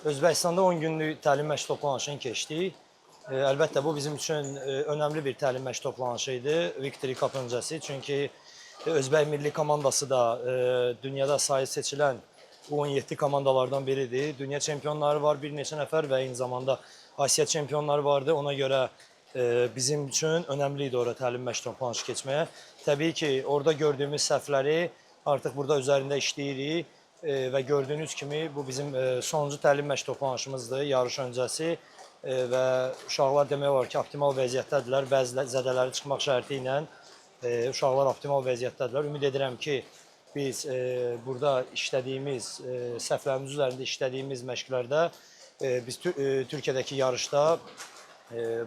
Özbəkistanda 10 günlük təlim məşq toplanışını keçdik. Əlbəttə bu bizim üçün önəmli bir təlim məşq toplanışı idi. Victory Cup öncəsi. Çünki Özbək milli komandası da dünyada sayı seçilən U17 komandalardan biridir. Dünya çempionları var bir neçə nəfər və eyni zamanda Asiya çempionları vardı. Ona görə bizim üçün önəmli idi orada təlim məşq toplanışı keçməyə. Təbii ki, orada gördüyümüz səhvləri artıq burada üzərində işləyirik. Və gördüyünüz kimi bu bizim sonuncu təlim məşq toplanışımızdır yarış öncəsi və uşaqlar demək olar ki, optimal vəziyyətdədirlər. Bəzi zədələri çıxmaq şərti ilə uşaqlar optimal vəziyyətdədirlər. Ümid edirəm ki, biz burada işlədiyimiz, səhvlərimiz üzərində işlədiyimiz məşqlərdə biz Türkiyədəki yarışda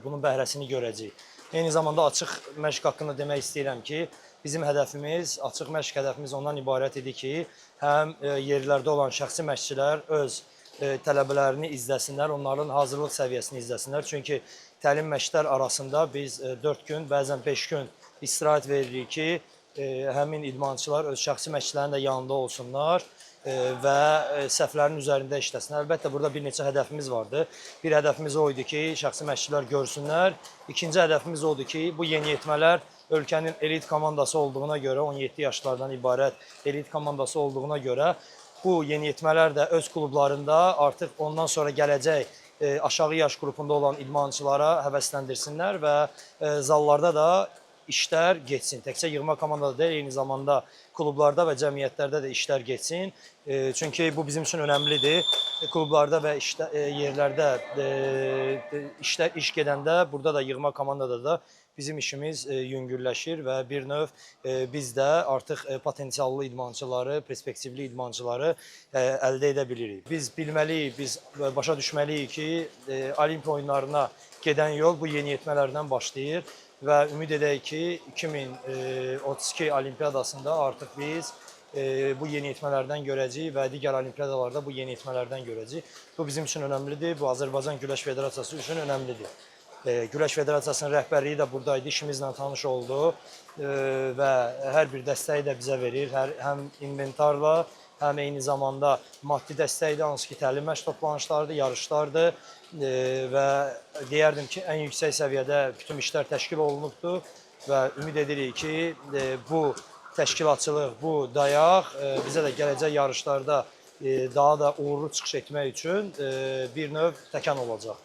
bunun bəhrəsini görəcəyik. Eyni zamanda açıq məşq haqqında demək istəyirəm ki, bizim hədəfimiz, açıq məşq hədəfimiz ondan ibarət idi ki, həm yerlərdə olan şəxsi məşqçilər öz tələbələrini izləsinlər, onların hazırlıq səviyyəsini izləsinlər. Çünki təlim məşqlər arasında biz 4 gün, bəzən 5 gün istirahət veririk ki, həmin idmançılar öz şəxsi məşqçilərin də yanında olsunlar və səhvlərin üzərində işləsinlər. Əlbəttə, burada bir neçə hədəfimiz vardı. Bir hədəfimiz o idi ki, şəxsi məşqçilər görsünlər. İkinci hədəfimiz odur ki, bu yeniyetmələr ölkənin elit komandası olduğuna görə, 17 yaşlardan ibarət elit komandası olduğuna görə bu yeniyetmələr də öz klublarında artıq ondan sonra gələcək aşağı yaş qrupunda olan idmançılara həvəsləndirsinlər və zallarda da işlər geçsin. Təkcə yığma komandada deyil, eyni zamanda klublarda və cəmiyyətlərdə də işlər geçsin. Çünki bu bizim üçün önəmlidir. Klublarda və yerlərdə iş gedəndə, burada da yığma komandada da bizim işimiz yüngülləşir və bir növ biz də artıq potensiallı idmançıları, perspektivli idmançıları əldə edə bilirik. Biz bilməliyik, biz başa düşməliyik ki, Olimpiya oyunlarına gedən yol bu yeniyetmələrdən başlayır və ümid edək ki, 2032 Olimpiyadasında artıq biz bu yeniyetmələrdən görəcəyik və digər olimpiyadalarda bu yeniyetmələrdən görəcəyik. Bu bizim üçün önəmlidir, bu Azərbaycan Güləş Federasiyası üçün önəmlidir. Güləş Federasiyasının rəhbərliyi də buradaydı, işimizlə tanış oldu və hər bir dəstəyi də bizə verir, həm inventarla, həm eyni zamanda maddi dəstəkdir, hansı ki, təlim məşq toplanışlardır, yarışlardır və deyərdim ki, ən yüksək səviyyədə bütün işlər təşkil olunubdur və ümid edirik ki, bu təşkilatçılıq, bu dayaq bizə də gələcək yarışlarda daha da uğurlu çıxış etmək üçün bir növ təkan olacaq.